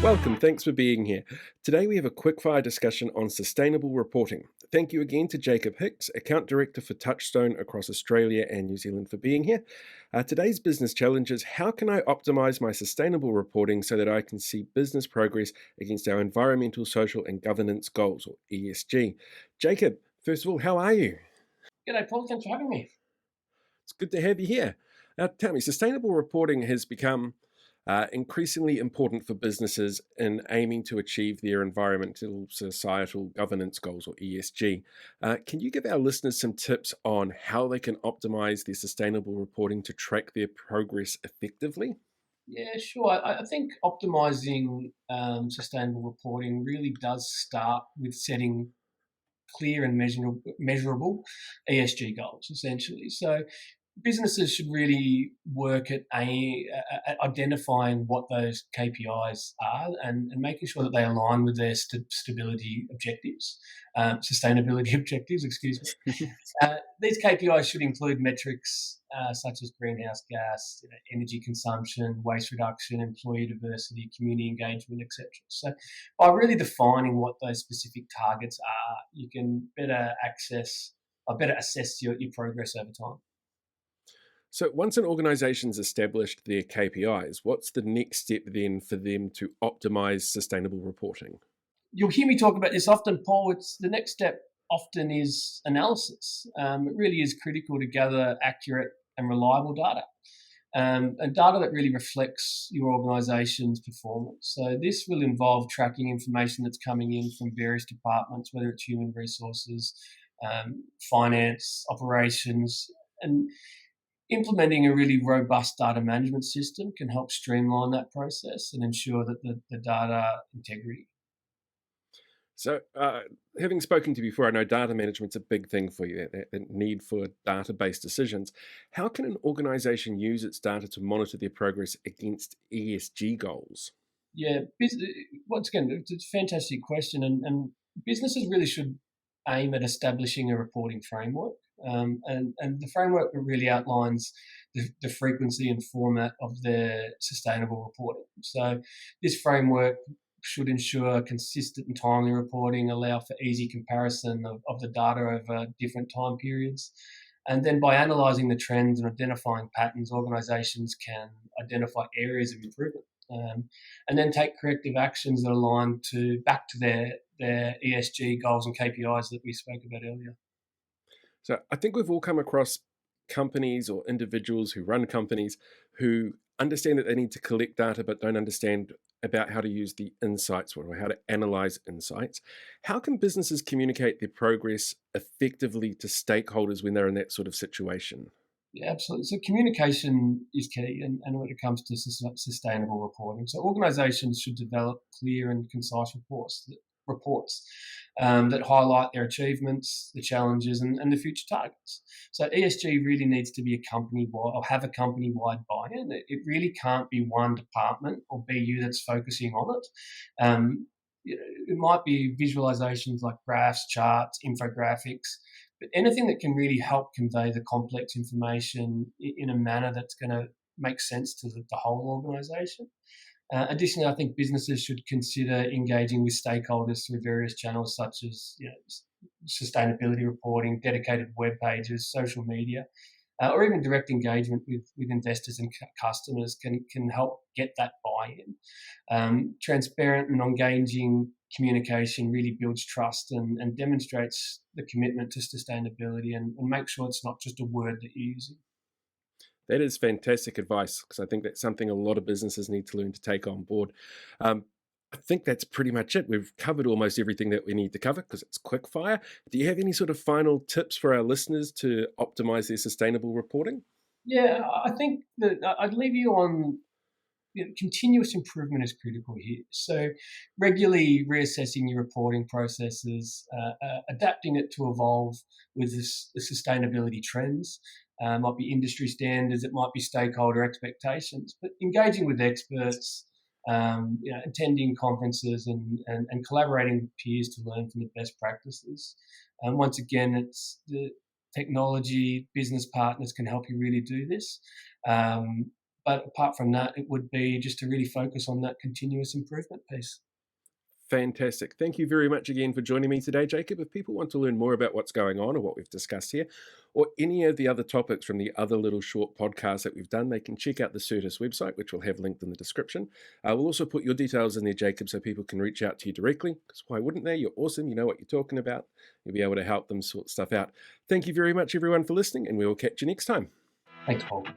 Welcome, thanks for being here. Today we have a quickfire discussion on sustainable reporting. Thank you again to Jacob Hicks, Account Director for Touchstone across Australia and New Zealand, for being here. Today's business challenge is: how can I optimize my sustainable reporting so that I can see business progress against our environmental, social and governance goals, or ESG? Jacob, first of all, how are you? G'day, Paul. Thanks for having me. It's good to have you here. Now, tell me, sustainable reporting has become increasingly important for businesses in aiming to achieve their environmental, societal governance goals, or ESG. Can you give our listeners some tips on how they can optimize their sustainable reporting to track their progress effectively? Yeah, sure. I think optimizing sustainable reporting really does start with setting clear and measurable ESG goals, essentially. So businesses should really work at identifying what those KPIs are and making sure that they align with their sustainability objectives, excuse me. These KPIs should include metrics such as greenhouse gas, energy consumption, waste reduction, employee diversity, community engagement, etc. So, by really defining what those specific targets are, you can better assess your progress over time. So, once an organization's established their KPIs, what's the next step then for them to optimize sustainable reporting? You'll hear me talk about this often, Paul. It's the next step often is analysis. It really is critical to gather accurate and reliable data. And data that really reflects your organisation's performance. So this will involve tracking information that's coming in from various departments, whether it's human resources, finance, operations, and implementing a really robust data management system can help streamline that process and ensure that the data integrity. So, having spoken to you before, I know data management's a big thing for you, that need for data-based decisions. How can an organization use its data to monitor their progress against ESG goals? Yeah, once again, it's a fantastic question, and businesses really should aim at establishing a reporting framework, and the framework really outlines the frequency and format of their sustainable reporting. So, this framework should ensure consistent and timely reporting, allow for easy comparison of the data over different time periods. And then by analysing the trends and identifying patterns, organisations can identify areas of improvement, and then take corrective actions that align back to their ESG goals and KPIs that we spoke about earlier. So, I think we've all come across companies or individuals who run companies who understand that they need to collect data but don't understand about how to use the insights or how to analyze insights. How can businesses communicate their progress effectively to stakeholders when they're in that sort of situation? Yeah, absolutely. So communication is key, and when it comes to sustainable reporting, so organisations should develop clear and concise reports that highlight their achievements, the challenges, and the future targets. So ESG really needs to be a company-wide or have a company-wide buy-in. It really can't be one department or BU that's focusing on it. It might be visualizations like graphs, charts, infographics, but anything that can really help convey the complex information in a manner that's going to make sense to the whole organization. Additionally, I think businesses should consider engaging with stakeholders through various channels such as sustainability reporting, dedicated web pages, social media, or even direct engagement with investors and customers can help get that buy-in. Transparent and engaging communication really builds trust and demonstrates the commitment to sustainability and make sure it's not just a word that you're using. That is fantastic advice, because I think that's something a lot of businesses need to learn to take on board. Um, I think that's pretty much it. We've covered almost everything that we need to cover because it's quick fire. Do you have any sort of final tips for our listeners to optimize their sustainable reporting? Yeah, I think that I'd leave you on continuous improvement is critical here. So, regularly reassessing your reporting processes, adapting it to evolve with the sustainability trends. Might be industry standards, it might be stakeholder expectations, but engaging with experts, attending conferences and collaborating with peers to learn from the best practices. Once again, it's the technology, business partners can help you really do this. But apart from that, it would be just to really focus on that continuous improvement piece. Fantastic. Thank you very much again for joining me today, Jacob. If people want to learn more about what's going on or what we've discussed here, or any of the other topics from the other little short podcasts that we've done, they can check out the Certus website, which we'll have linked in the description. We'll also put your details in there, Jacob, so people can reach out to you directly, because why wouldn't they? You're awesome. You know what you're talking about. You'll be able to help them sort stuff out. Thank you very much, everyone, for listening, and we will catch you next time. Thanks, Paul.